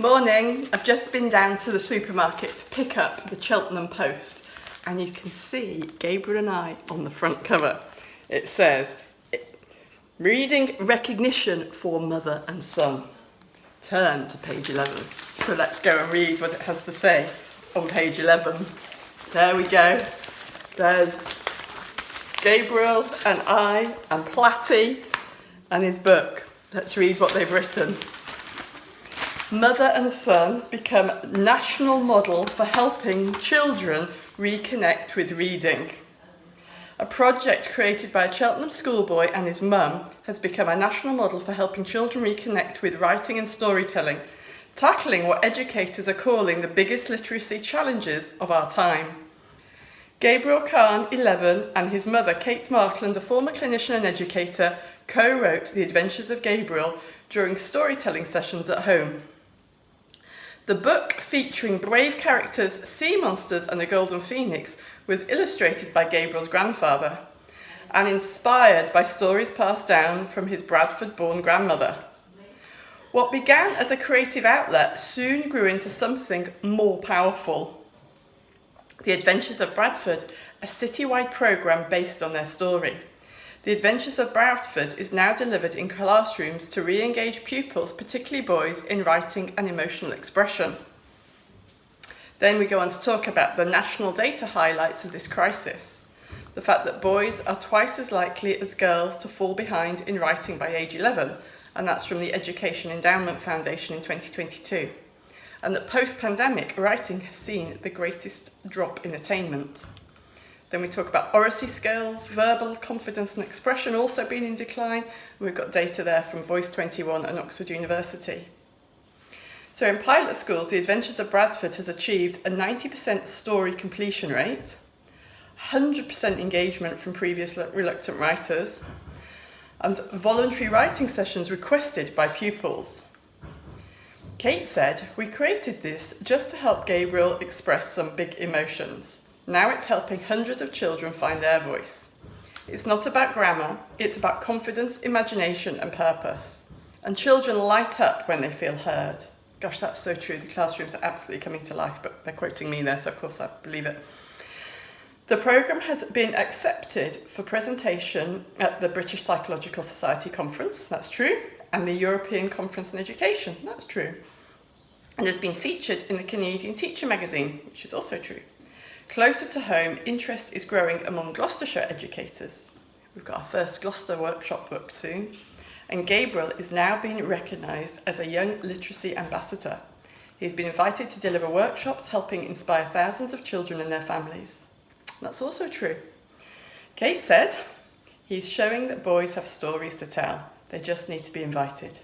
Morning, I've just been down to the supermarket to pick up the Cheltenham Post, and you can see Gabriel and I on the front cover. It says, reading recognition for mother and son. Turn to page 11. So let's go and read what it has to say on page 11. There we go. There's Gabriel and I and Platty and his book. Let's read what they've written. Mother and son become national model for helping children reconnect with reading. A project created by a Cheltenham schoolboy and his mum has become a national model for helping children reconnect with writing and storytelling, tackling what educators are calling the biggest literacy challenges of our time. Gabriel Khan, 11, and his mother, Kate Markland, a former clinician and educator, co-wrote The Adventures of Gabriel during storytelling sessions at home. The book, featuring brave characters, sea monsters and a golden phoenix, was illustrated by Gabriel's grandfather and inspired by stories passed down from his Bradford-born grandmother. What began as a creative outlet soon grew into something more powerful. The Adventures of Bradford, a citywide programme based on their story. The Adventures of Bradford is now delivered in classrooms to re-engage pupils, particularly boys, in writing and emotional expression. Then we go on to talk about the national data highlights of this crisis. The fact that boys are twice as likely as girls to fall behind in writing by age 11, and that's from the Education Endowment Foundation in 2022. And that post-pandemic, writing has seen the greatest drop in attainment. Then we talk about oracy skills, verbal confidence and expression also being in decline. We've got data there from Voice 21 and Oxford University. So in pilot schools, The Adventures of Bradford has achieved a 90% story completion rate, 100% engagement from previous reluctant writers, and voluntary writing sessions requested by pupils. Kate said, "We created this just to help Gabriel express some big emotions. Now it's helping hundreds of children find their voice. It's not about grammar, it's about confidence, imagination and purpose. And children light up when they feel heard." Gosh, that's so true. The classrooms are absolutely coming to life, but they're quoting me there, so of course I believe it. The programme has been accepted for presentation at the British Psychological Society Conference, that's true, and the European Conference on Education, that's true. And has been featured in the Canadian Teacher magazine, which is also true. Closer to home, interest is growing among Gloucestershire educators. We've got our first Gloucester workshop booked soon. And Gabriel is now being recognised as a young literacy ambassador. He's been invited to deliver workshops helping inspire thousands of children and their families. That's also true. Kate said, "He's showing that boys have stories to tell. They just need to be invited."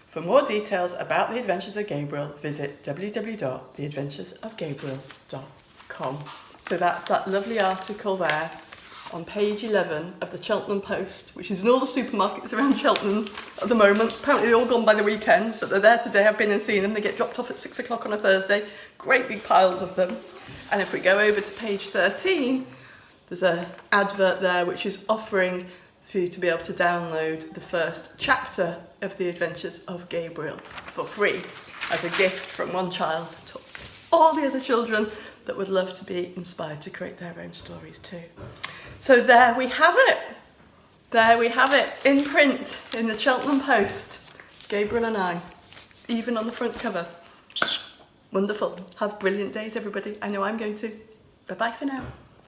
For more details about The Adventures of Gabriel, visit www.theadventuresofgabriel.com. So that's that lovely article there on page 11 of the Cheltenham Post, which is in all the supermarkets around Cheltenham at the moment. Apparently they're all gone by the weekend, but they're there today. I've been and seen them. They get dropped off at 6 o'clock on a Thursday. Great big piles of them. And if we go over to page 13, there's an advert there which is offering for you to be able to download the first chapter of The Adventures of Gabriel for free as a gift from one child to all the other children that would love to be inspired to create their own stories too. So there we have it. There we have it, in print, in the Cheltenham Post. Gabriel and I, even on the front cover. Wonderful. Have brilliant days, everybody. I know I'm going to. Bye-bye for now.